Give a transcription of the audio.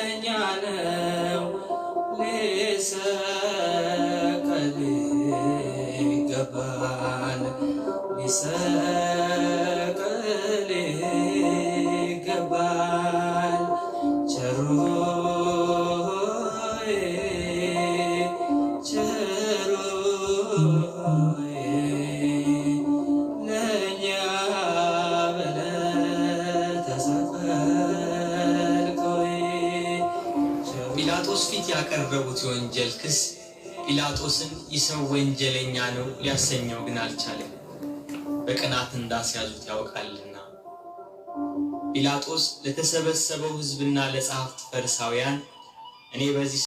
ለእኛ ነው ሊሰቀል ይገባል ሊሰቀል ይገባል ቸሮዬ ቸሮዬ ለእኛ ብለህ ተሰቀልከይ። ጲላጦስ ፊት ያቀረቡት የወንጀል ክስ ጲላጦስን ይሰው ወንጀለኛ ነው ሊያሰኘው ግን አልቻለም። በቅናት እንዳስያዙት ያውቃልና። ጲላጦስ ለተሰበሰበው ሕዝብና ለጸሐፍት ፈሪሳውያን እኔ በዚህ